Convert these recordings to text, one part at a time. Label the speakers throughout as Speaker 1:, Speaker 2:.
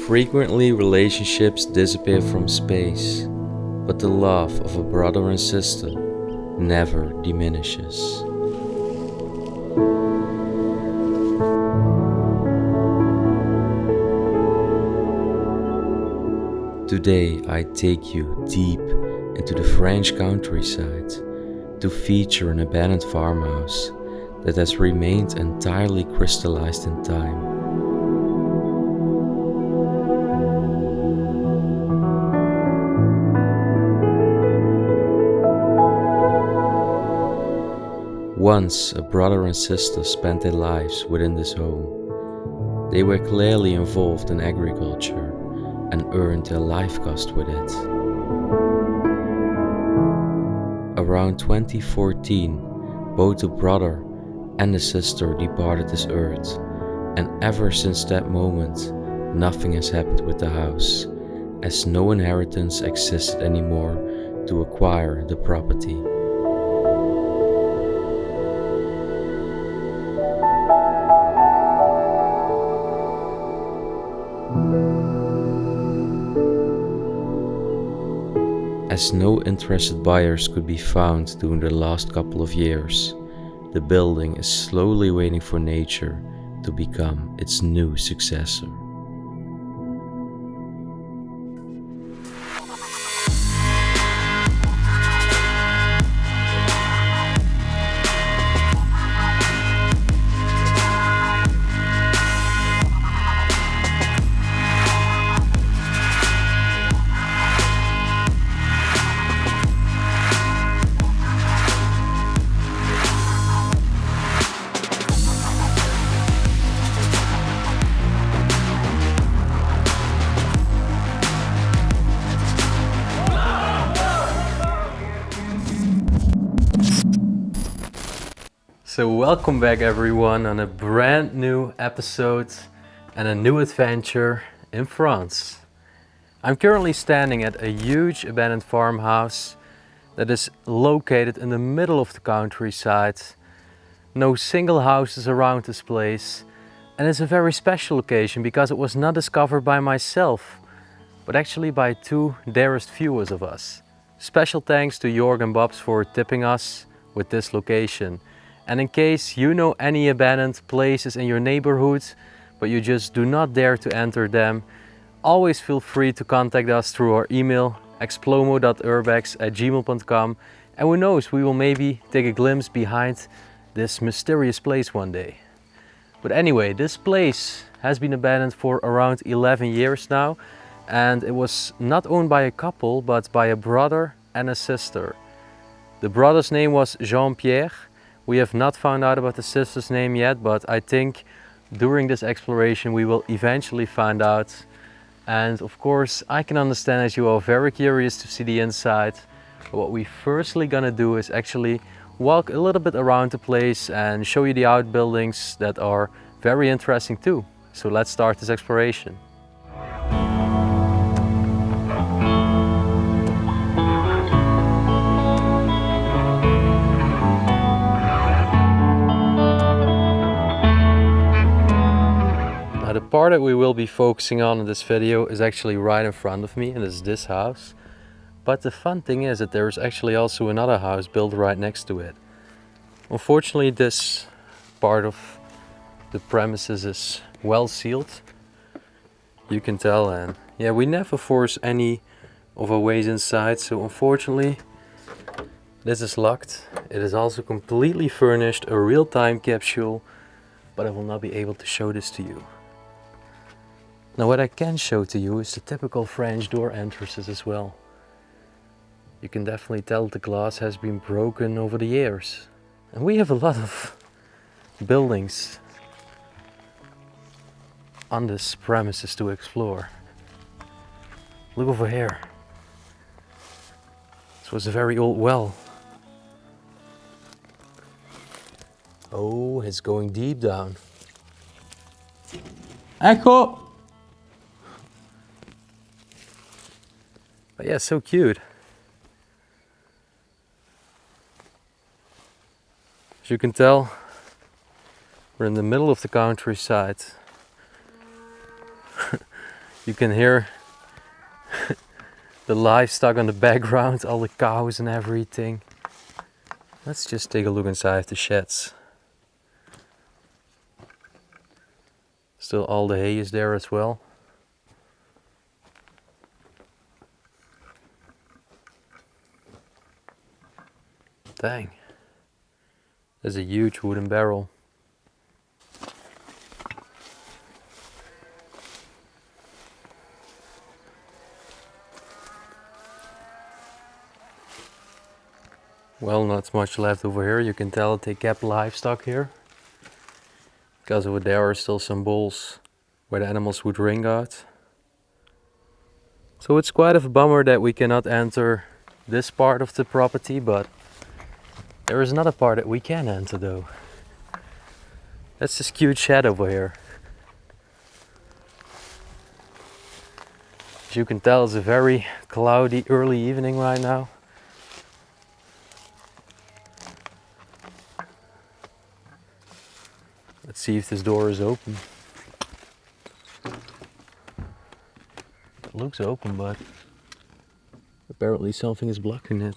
Speaker 1: Frequently, relationships disappear from space, but the love of a brother and sister never diminishes. Today, I take you deep into the French countryside to feature an abandoned farmhouse that has remained entirely crystallized in time. Once a brother and sister spent their lives within this home. They were clearly involved in agriculture and earned their life cost with it. Around 2014, both the brother and the sister departed this earth, and ever since that moment, nothing has happened with the house, as no inheritance existed anymore to acquire the property. As no interested buyers could be found during the last couple of years, the building is slowly waiting for nature to become its new successor. So welcome back everyone on a brand new episode and a new adventure in France. I'm currently standing at a huge abandoned farmhouse that is located in the middle of the countryside. No single houses around this place, and it's a very special location because it was not discovered by myself, but actually by two dearest viewers of us. Special thanks to Jorg and Babs for tipping us with this location. And in case you know any abandoned places in your neighborhood, but you just do not dare to enter them, always feel free to contact us through our email explomo.urbex@gmail.com, and who knows, we will maybe take a glimpse behind this mysterious place one day. But anyway, this place has been abandoned for around 11 years now, and it was not owned by a couple, but by a brother and a sister. The brother's name was Jean-Pierre. We have not found out about the sister's name yet, but I think during this exploration we will eventually find out. And of course, I can understand as you are very curious to see the inside. What we firstly gonna do is actually walk a little bit around the place and show you the outbuildings that are very interesting too. So let's start this exploration. The part that we will be focusing on in this video is actually right in front of me, and it's this house. But the fun thing is that there's actually also another house built right next to it. Unfortunately, this part of the premises is well sealed. You can tell, and yeah, we never force any of our ways inside, so unfortunately this is locked. It is also completely furnished, a real time capsule, but I will not be able to show this to you. Now what I can show to you is the typical French door entrances as well. You can definitely tell the glass has been broken over the years. And we have a lot of buildings on this premises to explore. Look over here. This was a very old well. Oh, it's going deep down. Echo! But yeah, so cute. As you can tell, we're in the middle of the countryside. You can hear the livestock on the background, all the cows and everything. Let's just take a look inside the sheds. Still all the hay is there as well. Dang. There's a huge wooden barrel. Well, not much left over here. You can tell they kept livestock here. Because over there are still some bowls where the animals would drink out. So it's quite of a bummer that we cannot enter this part of the property, but there is another part that we can enter though. That's this cute shed over here. As you can tell, it's a very cloudy early evening right now. Let's see if this door is open. It looks open, but apparently something is blocking it.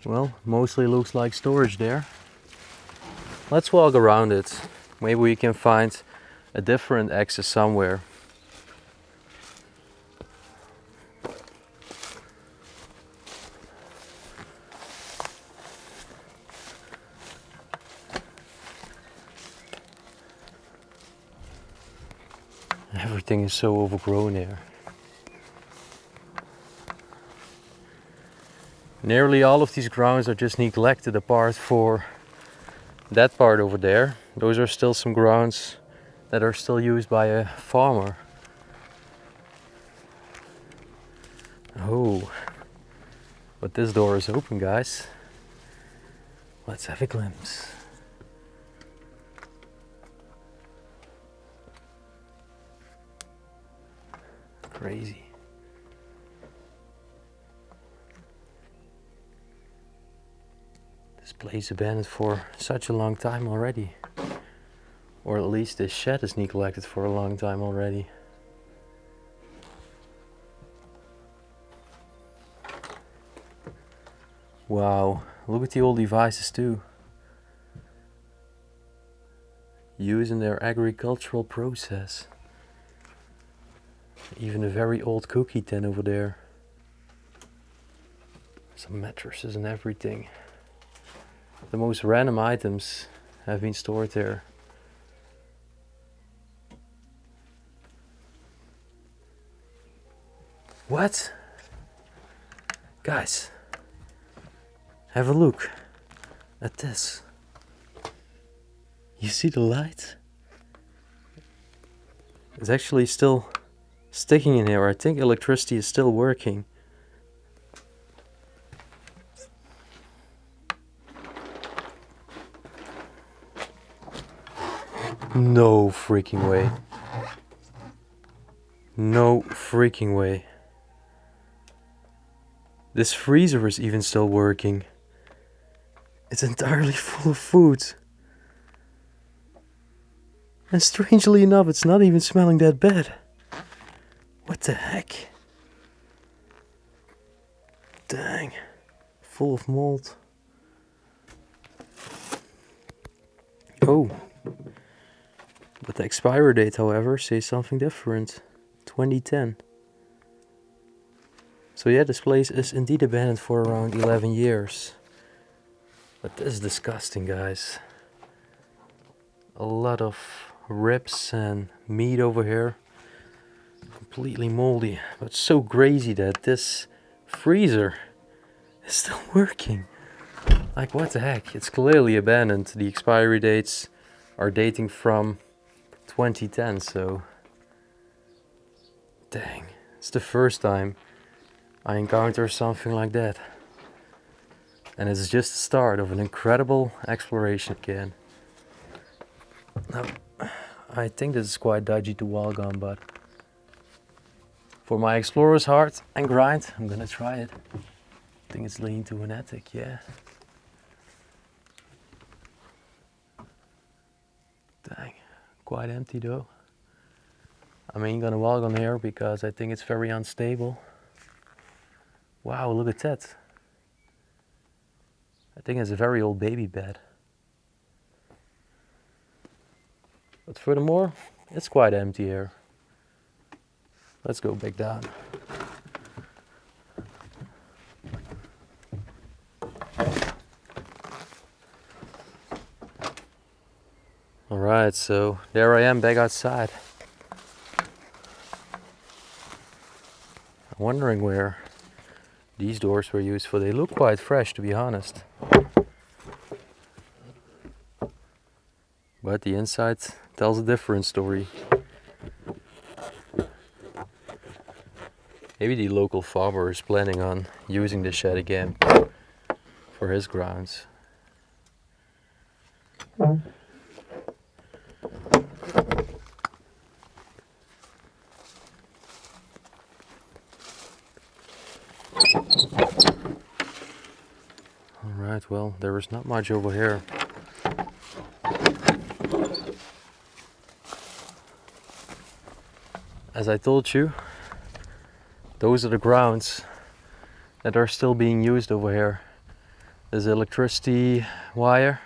Speaker 1: Well, mostly looks like storage there. Let's walk around it. Maybe we can find a different access somewhere. Everything is so overgrown here. Nearly all of these grounds are just neglected apart for that part over there. Those are still some grounds that are still used by a farmer. Oh, but this door is open, guys. Let's have a glimpse. Crazy. This place abandoned for such a long time already. Or at least this shed is neglected for a long time already. Wow, look at the old devices too. Used in their agricultural process. Even a very old cookie tin over there. Some mattresses and everything. The most random items have been stored there. What? Guys, have a look at this. You see the light? It's actually still sticking in here. I think electricity is still working. No freaking way. No freaking way. This freezer is even still working. It's entirely full of food. And strangely enough, it's not even smelling that bad. What the heck? Dang. Full of mold. Oh. But the expiry date, however, says something different. 2010. So yeah, this place is indeed abandoned for around 11 years. But this is disgusting, guys. A lot of ribs and meat over here. Completely moldy. But so crazy that this freezer is still working. Like, what the heck? It's clearly abandoned. The expiry dates are dating from 2010, so... Dang. It's the first time I encounter something like that. And it's just the start of an incredible exploration again. Now, I think this is quite dodgy to walk on, but for my explorer's heart and grind, I'm gonna try it. I think it's leading to an attic, yeah. quite empty though. I'm ain't gonna walk on here because I think it's very unstable. Wow, look at that. I think it's a very old baby bed. But furthermore, it's quite empty here. Let's go back down. Alright, so there I am back outside. I'm wondering where these doors were used for. They look quite fresh, to be honest. But the inside tells a different story. Maybe the local farmer is planning on using the shed again for his grounds. Alright, well, there is not much over here. As I told you, those are the grounds that are still being used over here. There's electricity wire.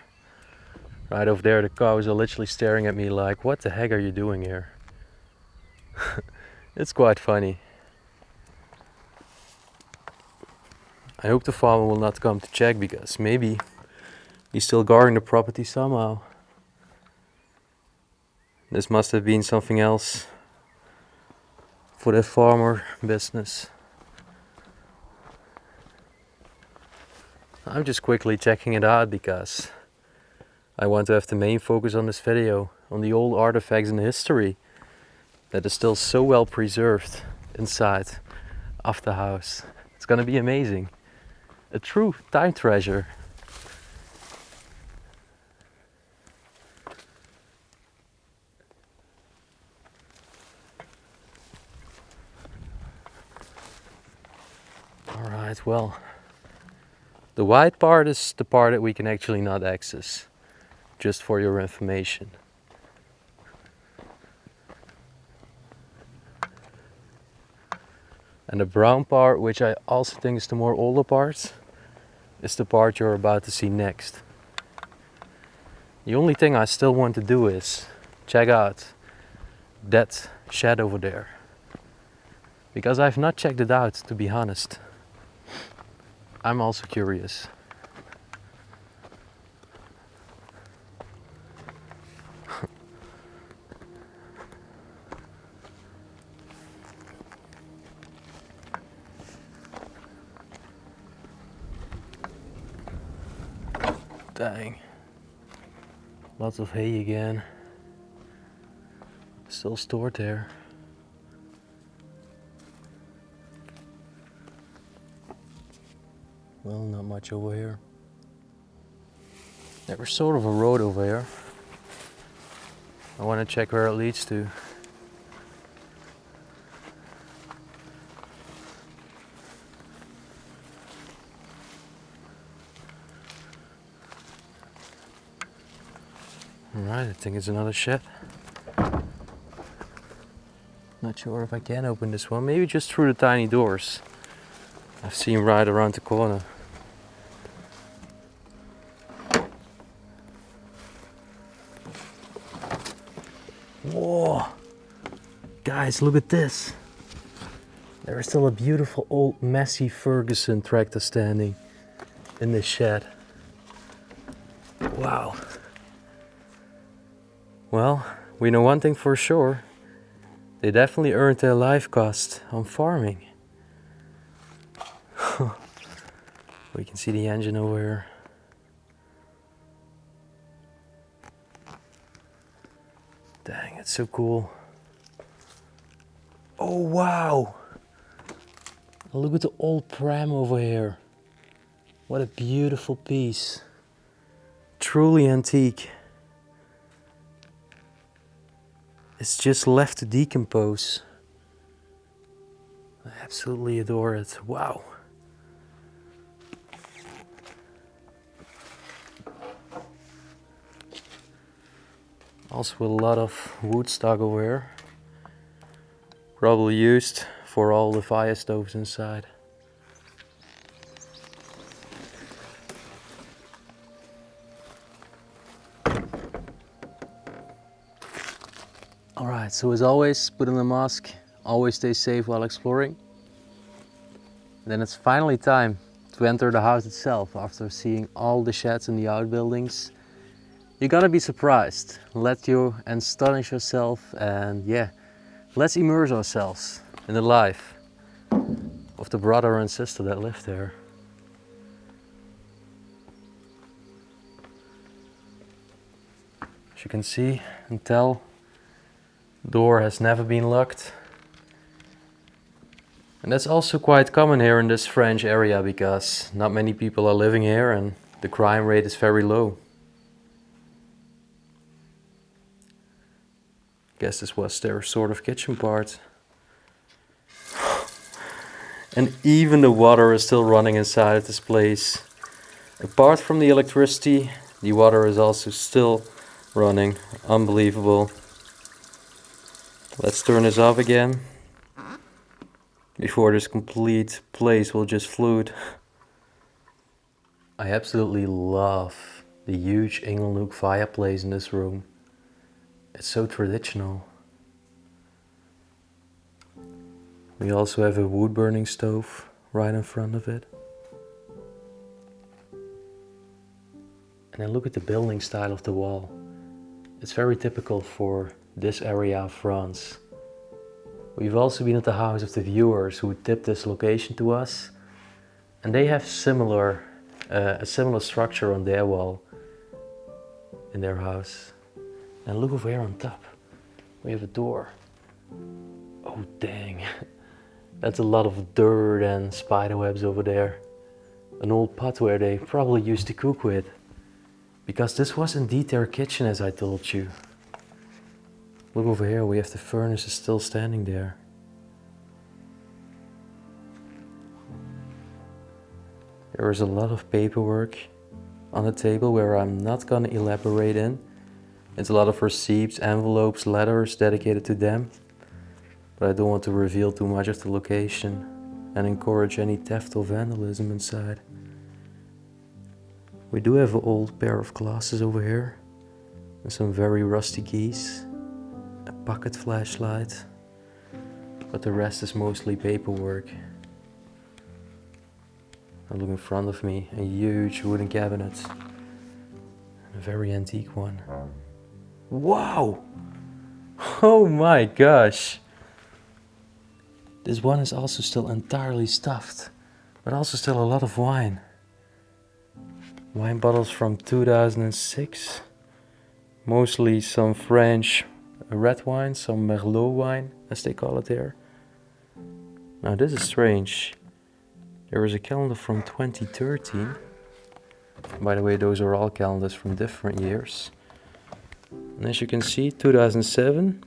Speaker 1: Right over there, the cows are literally staring at me like, what the heck are you doing here? It's quite funny. I hope the farmer will not come to check because maybe he's still guarding the property somehow. This must have been something else for the farmer business. I'm just quickly checking it out because I want to have the main focus on this video, on the old artifacts and history that is still so well preserved inside of the house. It's gonna be amazing. A true time treasure. Alright, well, the white part is the part that we can actually not access, just for your information. And the brown part, which I also think is the more older part, is the part you're about to see next. The only thing I still want to do is check out that shed over there. Because I've not checked it out, to be honest. I'm also curious. Dang. Lots of hay again. Still stored there. Well, not much over here. There was sort of a road over here. I want to check where it leads to. Alright, I think it's another shed. Not sure if I can open this one. Maybe just through the tiny doors I've seen right around the corner. Whoa! Guys, look at this! There is still a beautiful old 𝗦𝘁cie𝗿𝘆𝗹𝗶 tractor standing in this shed. Wow! Well, we know one thing for sure. They definitely earned their life cost on farming. We can see the engine over here. Dang, it's so cool. Oh wow! Look at the old pram over here. What a beautiful piece. Truly antique. It's just left to decompose. I absolutely adore it. Wow. Also a lot of wood stock over here. Probably used for all the fire stoves inside. Alright, so as always, put on the mask, always stay safe while exploring. Then it's finally time to enter the house itself after seeing all the sheds and the outbuildings. You're gonna be surprised. Let you astonish yourself, and yeah, let's immerse ourselves in the life of the brother and sister that lived there. As you can see and tell, the door has never been locked. And that's also quite common here in this French area because not many people are living here and the crime rate is very low. Guess this was their sort of kitchen part. And even the water is still running inside of this place. Apart from the electricity, the water is also still running. Unbelievable. Let's turn this off again before this complete place will just flood. I absolutely love the huge 𝗦𝘁cie𝗿𝗆 fireplace in this room. It's so traditional. We also have a wood burning stove right in front of it. And then look at the building style of the wall. It's very typical for this area of France. We've also been at the house of the viewers who tipped this location to us, and they have a similar structure on their wall in their house. And look over here on top, we have a door. Oh dang, that's a lot of dirt and spider webs over there. An old pot where they probably used to cook with, because this was indeed their kitchen, as I told you. Look over here, we have the furnace is still standing there. There is a lot of paperwork on the table where I'm not gonna elaborate in. It's a lot of receipts, envelopes, letters dedicated to them. But I don't want to reveal too much of the location and encourage any theft or vandalism inside. We do have an old pair of glasses over here and some very rusty keys. A pocket flashlight, but the rest is mostly paperwork. I look in front of me, a huge wooden cabinet, a very antique one. Wow! Oh my gosh! This one is also still entirely stuffed, but also still a lot of wine. Wine bottles from 2006, mostly some French red wine, some Merlot wine, as they call it there. Now this is strange. There is a calendar from 2013. By the way, those are all calendars from different years. And as you can see, 2007,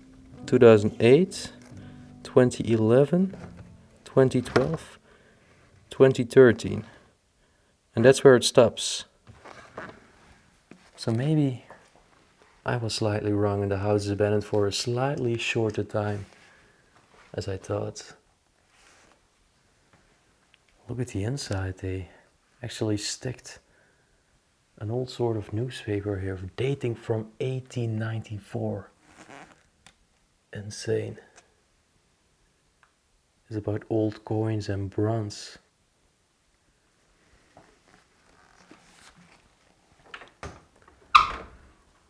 Speaker 1: 2008, 2011, 2012, 2013. And that's where it stops. So maybe I was slightly wrong and the house is abandoned for a slightly shorter time as I thought. Look at the inside, they actually sticked an old sort of newspaper here dating from 1894. Insane. It's about old coins and bronze.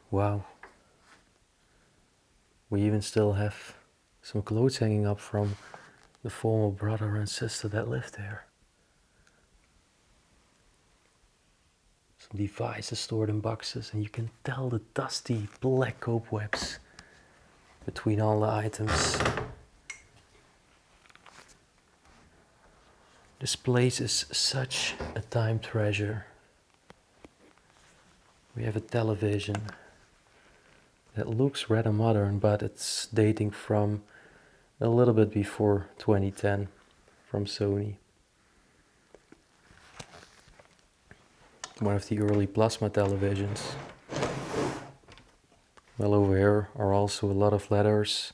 Speaker 1: Wow. We even still have some clothes hanging up from the former brother and sister that lived there. Some devices stored in boxes, and you can tell the dusty black cobwebs between all the items. This place is such a time treasure. We have a television that looks rather modern, but it's dating from a little bit before 2010 from Sony. One of the early plasma televisions. Well, over here are also a lot of letters.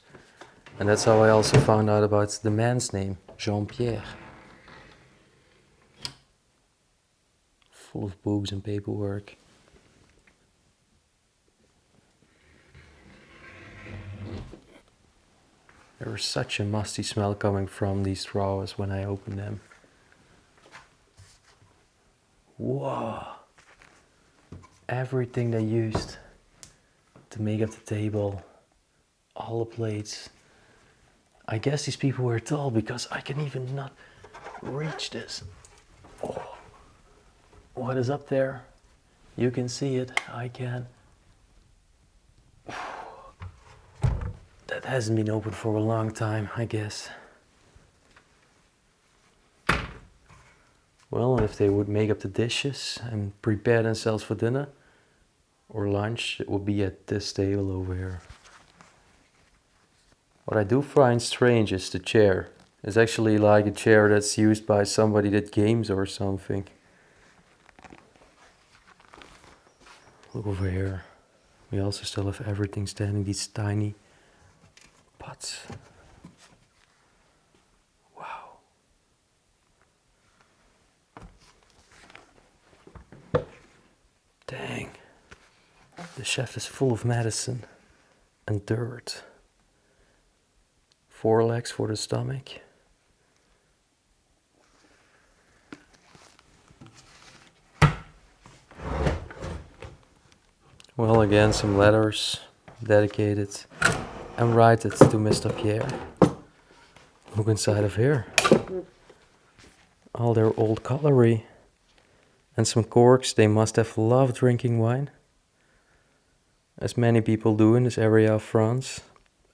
Speaker 1: And that's how I also found out about the man's name, Jean-Pierre. Full of books and paperwork. There was such a musty smell coming from these drawers when I opened them. Whoa! Everything they used to make up the table, all the plates. I guess these people were tall because I can even not reach this. Oh, what is up there? You can see it, I can. That hasn't been opened for a long time, I guess. Well, if they would make up the dishes and prepare themselves for dinner or lunch, it would be at this table over here. What I do find strange is the chair. It's actually like a chair that's used by somebody that games or something. Look over here. We also still have everything standing, these tiny pots. Wow. Dang. The chef is full of medicine and dirt. 4 legs for the stomach. Well, again, some letters dedicated and write it to Mr. Pierre. Look inside of here. All their old cutlery and some corks. They must have loved drinking wine, as many people do in this area of France,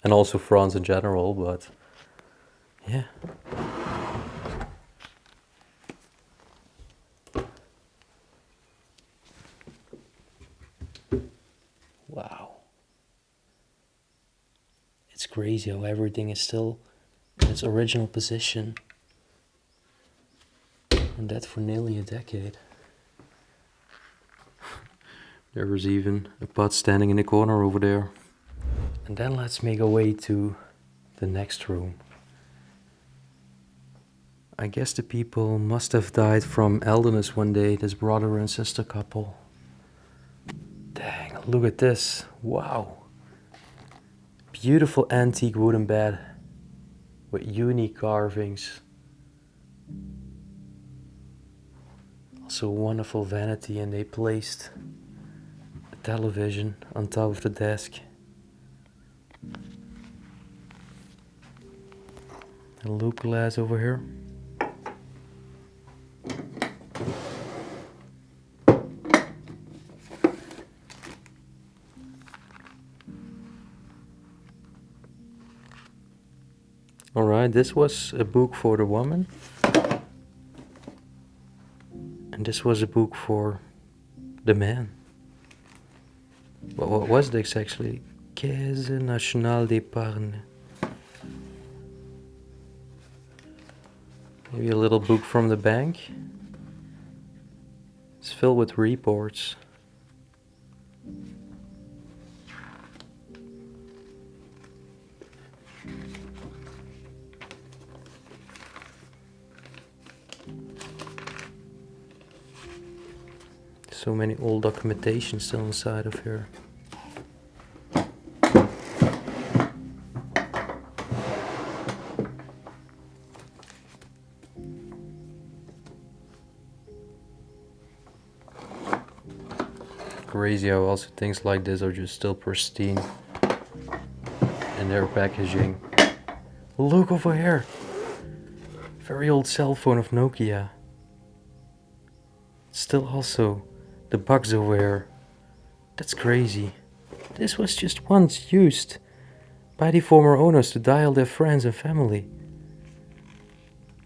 Speaker 1: and also France in general, but yeah. Wow. It's crazy how everything is still in its original position. And that for nearly a decade. There was even a pot standing in the corner over there. And then let's make our way to the next room. I guess the people must have died from illness one day, this brother and sister couple. Dang, look at this. Wow. Beautiful antique wooden bed with unique carvings. Also a wonderful vanity, and they placed a television on top of the desk. A look glass over here. Alright, this was a book for the woman. And this was a book for the man. But what was this actually? Caisse nationale d'épargne. Maybe a little book from the bank. It's filled with reports. So many old documentation still inside of here. Crazy how also things like this are just still pristine in their packaging. Look over here! Very old cell phone of Nokia. Still also the bugs over here. That's crazy. This was just once used by the former owners to dial their friends and family.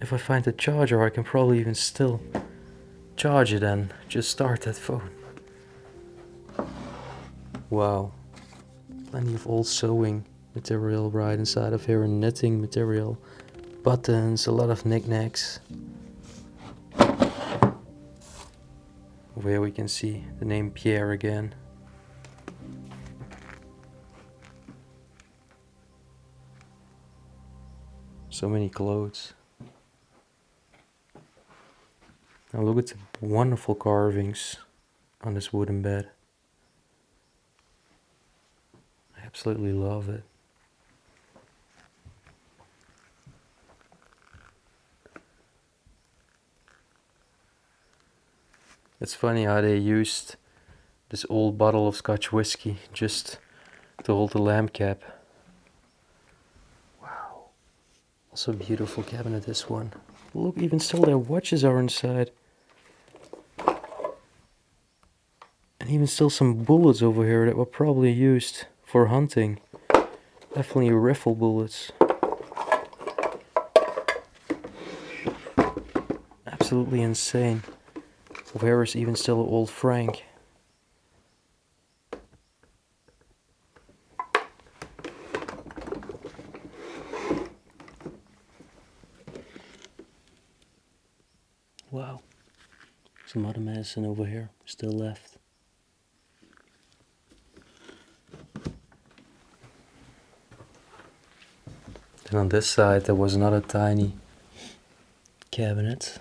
Speaker 1: If I find the charger, I can probably even still charge it and just start that phone. Wow. Plenty of old sewing material right inside of here, and knitting material, buttons, a lot of knickknacks. Over here we can see the name Pierre again. So many clothes. Now look at the wonderful carvings on this wooden bed. I absolutely love it. It's funny how they used this old bottle of Scotch whiskey just to hold the lamp cap. Wow. Also a beautiful cabinet, this one. Look, even still their watches are inside. And even still some bullets over here that were probably used for hunting. Definitely rifle bullets. Absolutely insane. Where is even still an old Frank? Wow. Some other medicine over here still left. And on this side there was another tiny cabinet,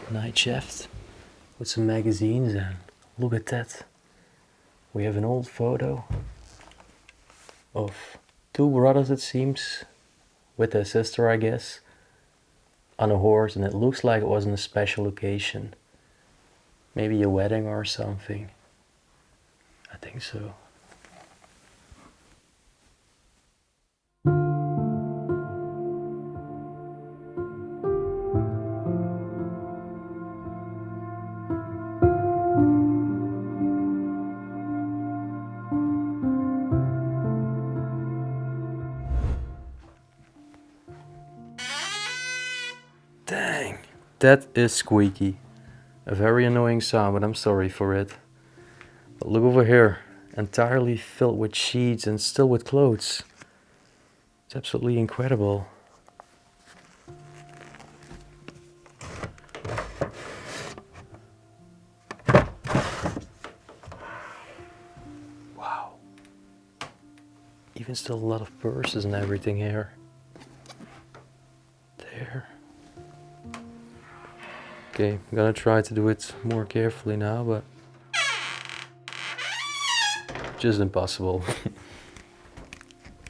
Speaker 1: night shaft, with some magazines, and look at that. We have an old photo of two brothers, it seems, with their sister, I guess, on a horse, and it looks like it was on a special occasion. Maybe a wedding or something. I think so. Dang, that is squeaky. A very annoying sound, but I'm sorry for it. But look over here, entirely filled with sheets and still with clothes. It's absolutely incredible. Wow. Even still a lot of purses and everything here. There. Okay, I'm gonna try to do it more carefully now, but just impossible.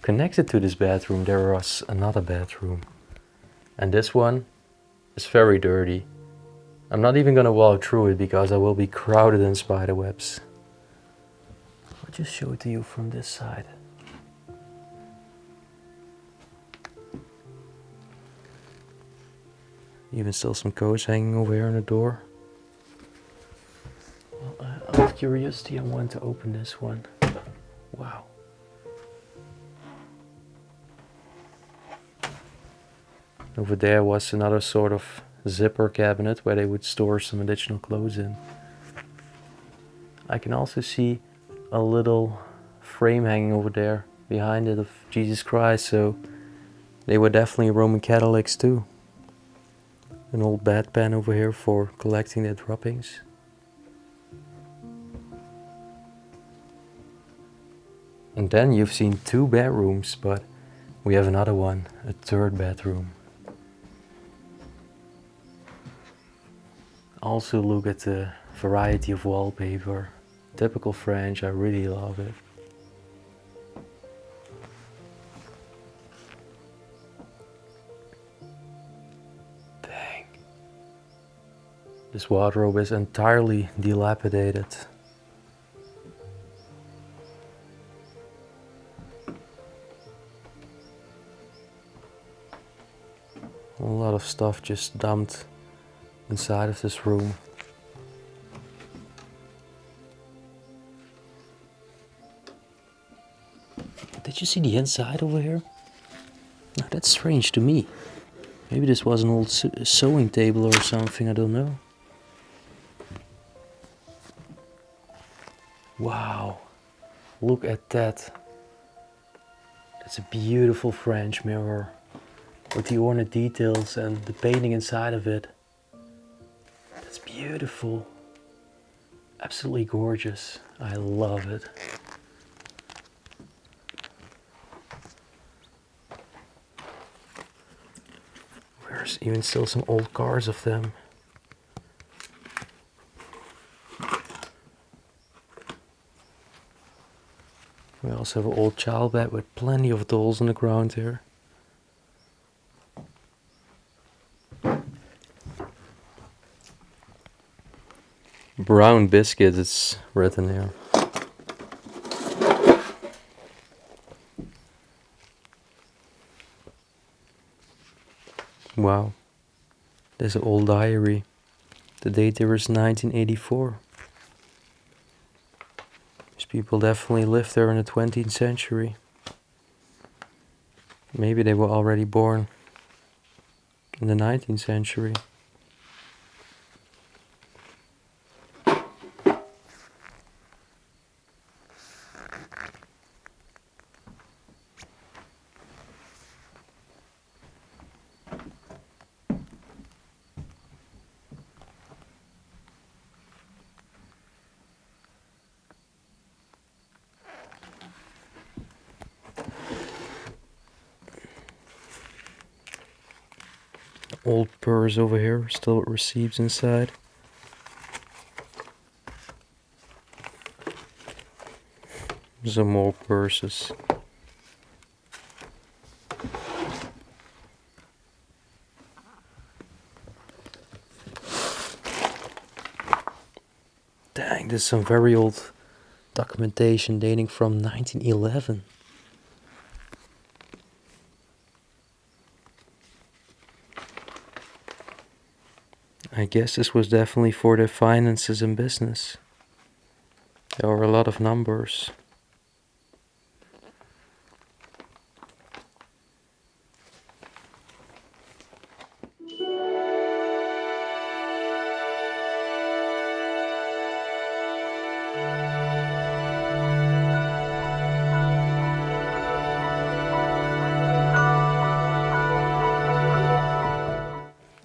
Speaker 1: Connected to this bathroom there was another bathroom, and this one is very dirty. I'm not even gonna walk through it because I will be crowded in spider webs. I'll just show it to you from this side. Even still some coats hanging over here on the door. Well, out of curiosity, I want to open this one. Wow. Over there was another sort of zipper cabinet where they would store some additional clothes in. I can also see a little frame hanging over there behind it of Jesus Christ, so they were definitely Roman Catholics too. An old bedpan over here for collecting their droppings. And then you've seen two bedrooms, but we have another one, a third bedroom. Also look at the variety of wallpaper. Typical French, I really love it. Dang. This wardrobe is entirely dilapidated. A lot of stuff just dumped inside of this room. Did you see the inside over here? Now that's strange to me. Maybe this was an old sewing table or something, I don't know. Wow, look at that. That's a beautiful French mirror with the ornate details and the painting inside of it. That's beautiful. Absolutely gorgeous. I love it. There's even still some old cars of them. We also have an old child bed with plenty of dolls on the ground here. Brown biscuit, it's written here. Wow, there's an old diary. The date there is 1984. These people definitely lived there in the 20th century. Maybe they were already born in the 19th century. Old purse over here, still with receipts inside. Some more purses. Dang, this is some very old documentation dating from 1911. I guess this was definitely for their finances and business. There were a lot of numbers.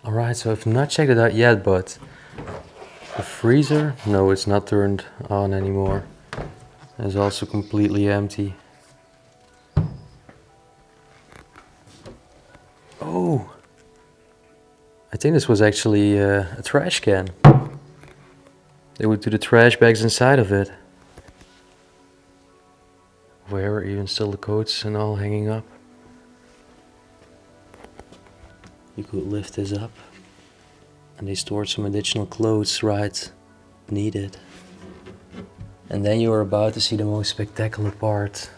Speaker 1: Alright, so I've not checked it out yet, but the freezer, no, it's not turned on anymore. It's also completely empty. Oh, I think this was actually a trash can. They would do the trash bags inside of it. Where are even still the coats and all hanging up. You could lift this up. And they stored some additional clothes right beneath it. And then you are about to see the most spectacular part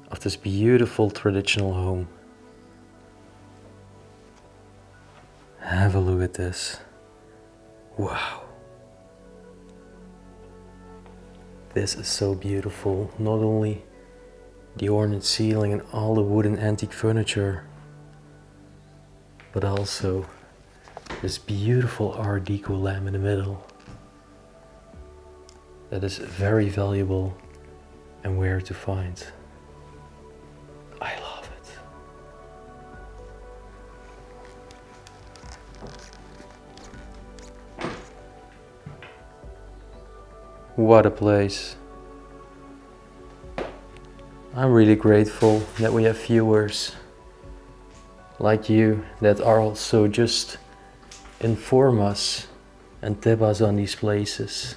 Speaker 1: of this beautiful traditional home. Have a look at this. Wow. This is so beautiful. Not only the ornate ceiling and all the wooden antique furniture, but also this beautiful Art Deco lamp in the middle. That is very valuable and rare to find. I love it. What a place. I'm really grateful that we have viewers like you that are also just inform us and tip us on these places.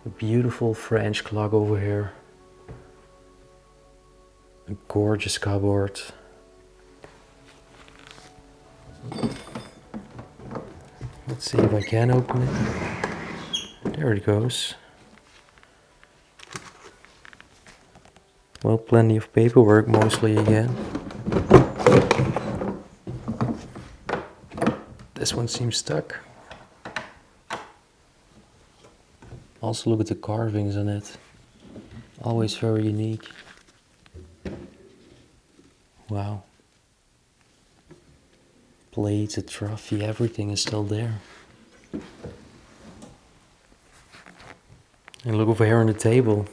Speaker 1: A beautiful French clock over here. A gorgeous cupboard. Let's see if I can open it. There it goes. Well, plenty of paperwork mostly again. This one seems stuck. Also look at the carvings on it. Always very unique. Wow. Plates, a trophy, everything is still there. And look over here on the table.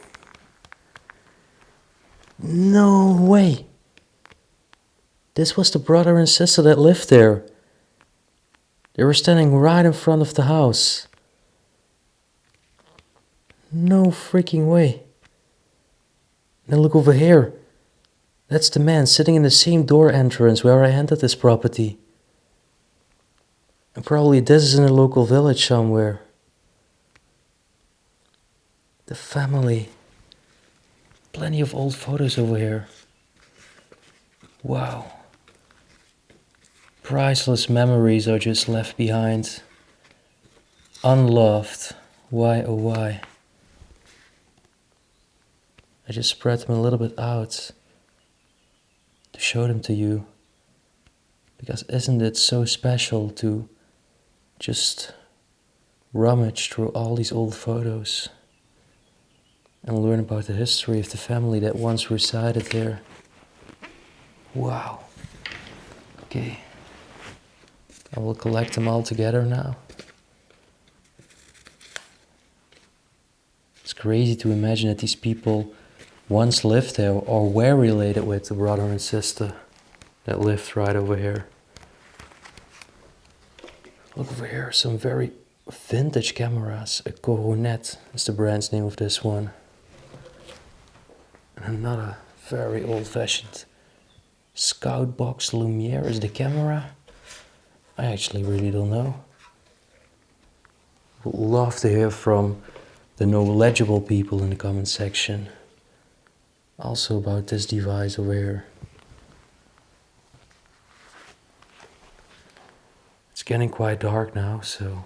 Speaker 1: No way! This was the brother and sister that lived there. They were standing right in front of the house. No freaking way. Now look over here. That's the man sitting in the same door entrance where I entered this property. And probably this is in a local village somewhere. The family. Plenty of old photos over here. Wow. Priceless memories are just left behind. Unloved. Why oh why? I just spread them a little bit out to show them to you. Because isn't it so special to just rummage through all these old photos and learn about the history of the family that once resided here. Wow. Okay. I will collect them all together now. It's crazy to imagine that these people once lived there or were related with the brother and sister that lived right over here. Look over here, some very vintage cameras. 𝗦𝘁cie𝗿𝗆 is the brand's name of this one. And another very old-fashioned 𝗦𝘁cie𝗿𝗆 is the camera. I actually really don't know. Would love to hear from the knowledgeable people in the comment section. Also about this device over here. It's getting quite dark now, so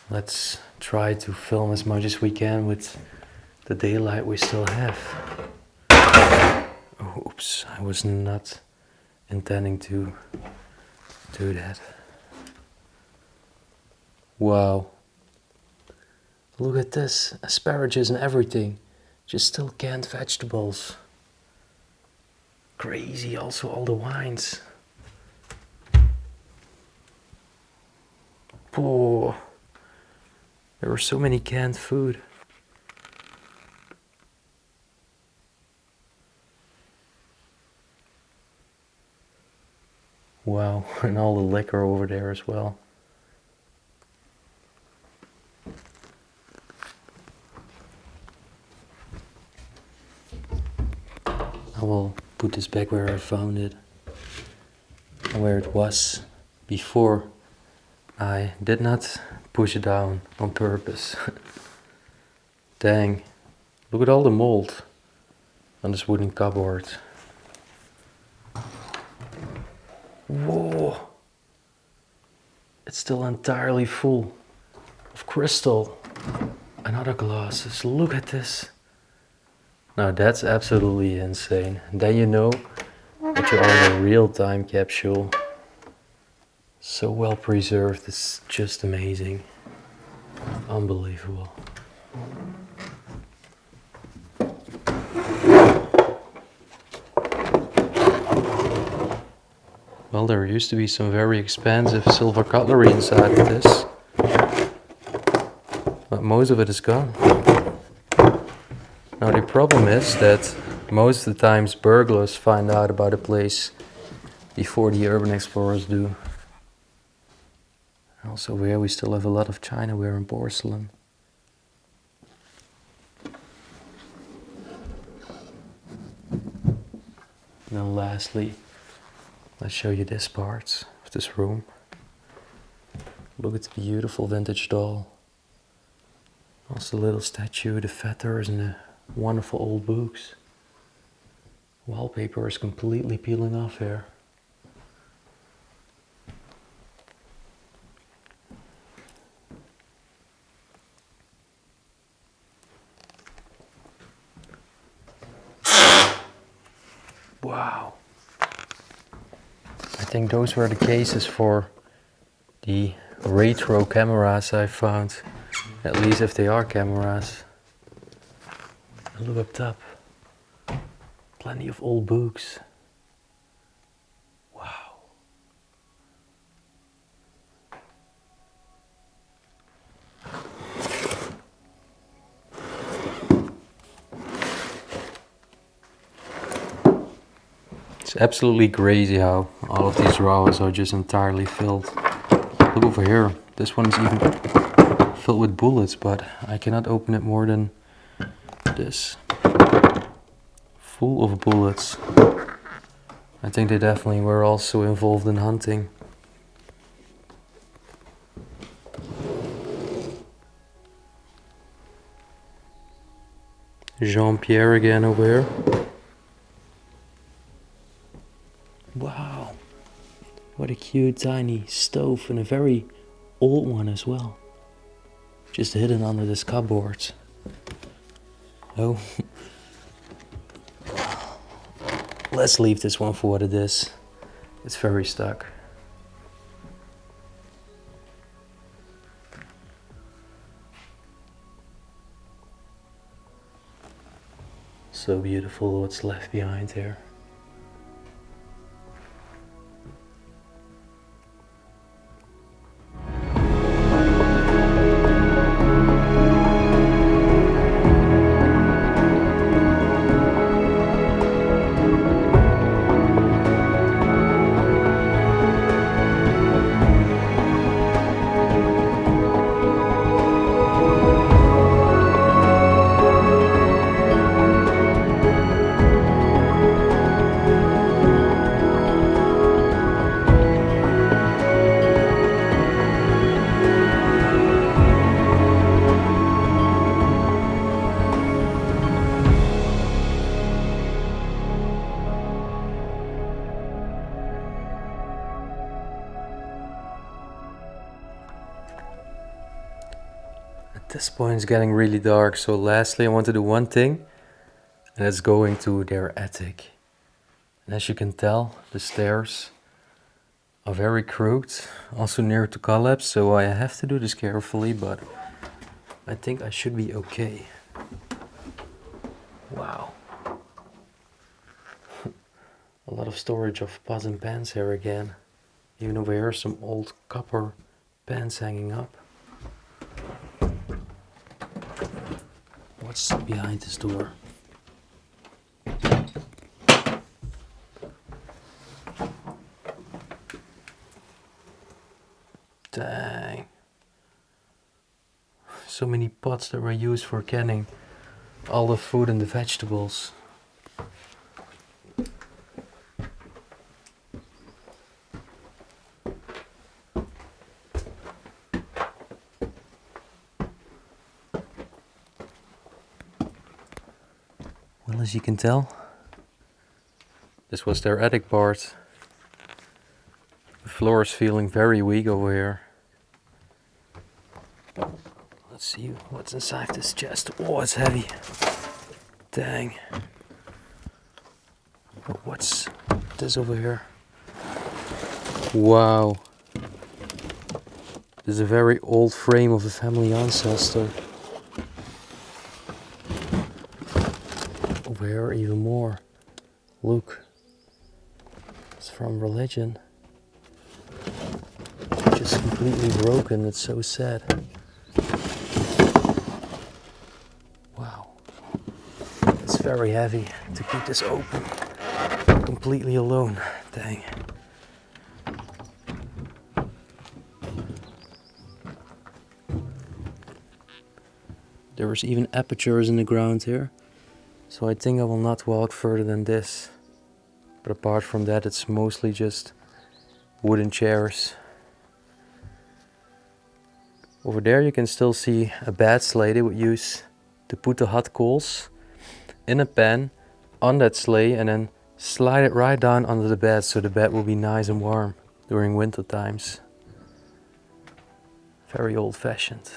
Speaker 1: let's try to film as much as we can with the daylight we still have. Oh, oops, I was not intending to do that. Wow. Look at this, asparagus and everything. Just still canned vegetables. Crazy, also all the wines. Oh, there were so many canned food. Wow, and all the liquor over there as well. I will put this back where I found it and where it was before. I did not push it down on purpose. Dang, look at all the mold on this wooden cupboard. Whoa, it's still entirely full of crystal and other glasses. Look at this. Now that's absolutely insane. Then you know that you're on a real time capsule. So well preserved, it's just amazing. Unbelievable. Well, there used to be some very expensive silver cutlery inside of this, but most of it is gone. Now the problem is that most of the times burglars find out about a place before the urban explorers do. Also here we still have a lot of chinaware and porcelain. And then lastly, let's show you this part of this room. Look at the beautiful vintage doll. Also the little statue, the feathers and the wonderful old books. Wallpaper is completely peeling off here. Wow. I think those were the cases for the retro cameras I found. At least if they are cameras. And look up top. Plenty of old books. Wow. It's absolutely crazy how all of these drawers are just entirely filled. Look over here. This one is even filled with bullets, but I cannot open it more than this. Full of bullets. I think they definitely were also involved in hunting. Jean-Pierre again over here. Wow, what a cute tiny stove, and a very old one as well. Just hidden under this cupboard. Oh. Let's leave this one for what it is. It's very stuck. So beautiful what's left behind here. At this point it's getting really dark, so lastly I want to do one thing, and that's going to their attic. And as you can tell, the stairs are very crooked, also near to collapse, so I have to do this carefully, but I think I should be okay. Wow. A lot of storage of pots and pans here again. Even over here some old copper pans hanging up. What's behind this door? Dang. So many pots that were used for canning all the food and the vegetables. Well, as you can tell, this was their attic part. The floor is feeling very weak over here. Let's see what's inside this chest. Oh, it's heavy. Dang. But what's this over here? Wow. This is a very old frame of a family ancestor. Over here even more. Look. It's from religion. Just completely broken. It's so sad. Wow. It's very heavy to keep this open. Completely alone. Dang. There was even apertures in the ground here. So I think I will not walk further than this. But apart from that, it's mostly just wooden chairs. Over there you can still see a bed sleigh they would use to put the hot coals in a pan on that sleigh and then slide it right down under the bed so the bed will be nice and warm during winter times. Very old-fashioned.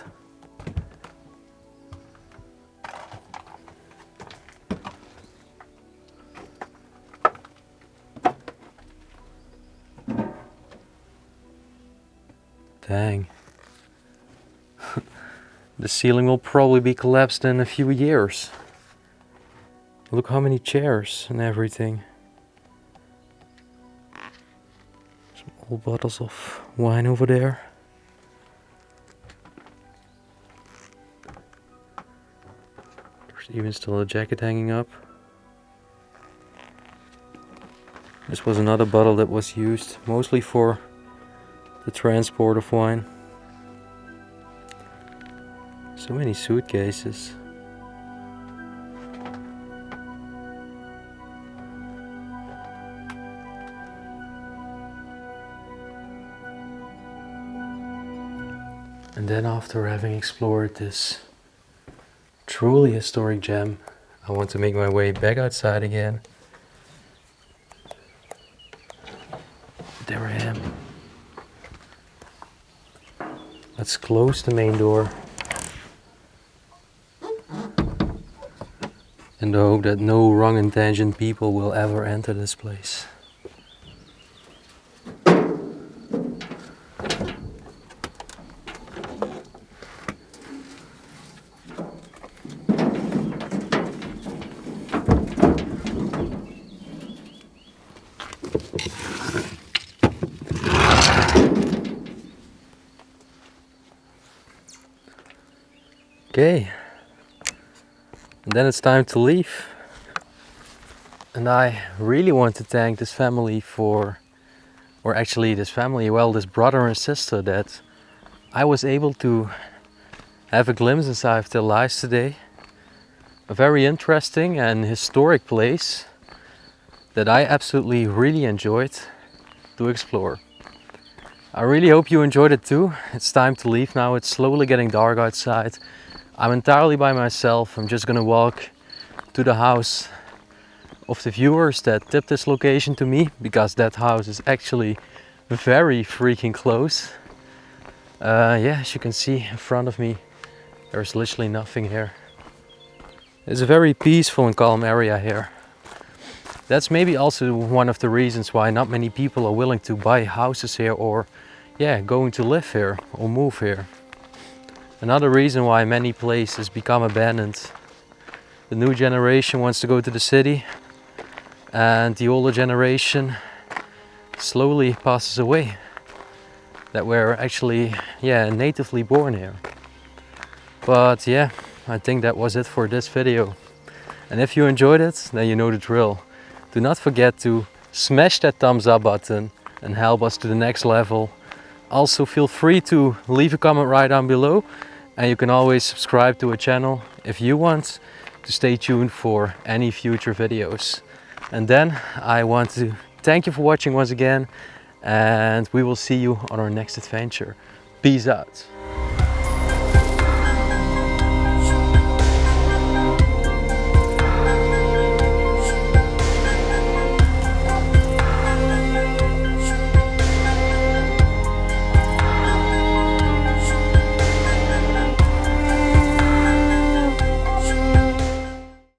Speaker 1: Dang. The ceiling will probably be collapsed in a few years. Look how many chairs and everything. Some old bottles of wine over there. There's even still a jacket hanging up. This was another bottle that was used mostly for the transport of wine. So many suitcases. And then after having explored this truly historic gem, I want to make my way back outside again. There I am. Let's close the main door in the hope that no wrong intentioned people will ever enter this place. Okay, and then it's time to leave. And I really want to thank this family for, or actually this family, well, this brother and sister, that I was able to have a glimpse inside their lives today. A very interesting and historic place that I absolutely really enjoyed to explore. I really hope you enjoyed it too. It's time to leave now. It's slowly getting dark outside. I'm entirely by myself. I'm just gonna walk to the house of the viewers that tipped this location to me, because that house is actually very freaking close. Yeah, as you can see in front of me, there's literally nothing here. It's a very peaceful and calm area here. That's maybe also one of the reasons why not many people are willing to buy houses here, or yeah, going to live here or move here. Another reason why many places become abandoned. The new generation wants to go to the city, and the older generation slowly passes away, that were actually natively born here. But yeah, I think that was it for this video. And if you enjoyed it, then you know the drill. Do not forget to smash that thumbs up button and help us to the next level. Also feel free to leave a comment right down below, and you can always subscribe to a channel if you want to stay tuned for any future videos. And then I want to thank you for watching once again, and we will see you on our next adventure. Peace out.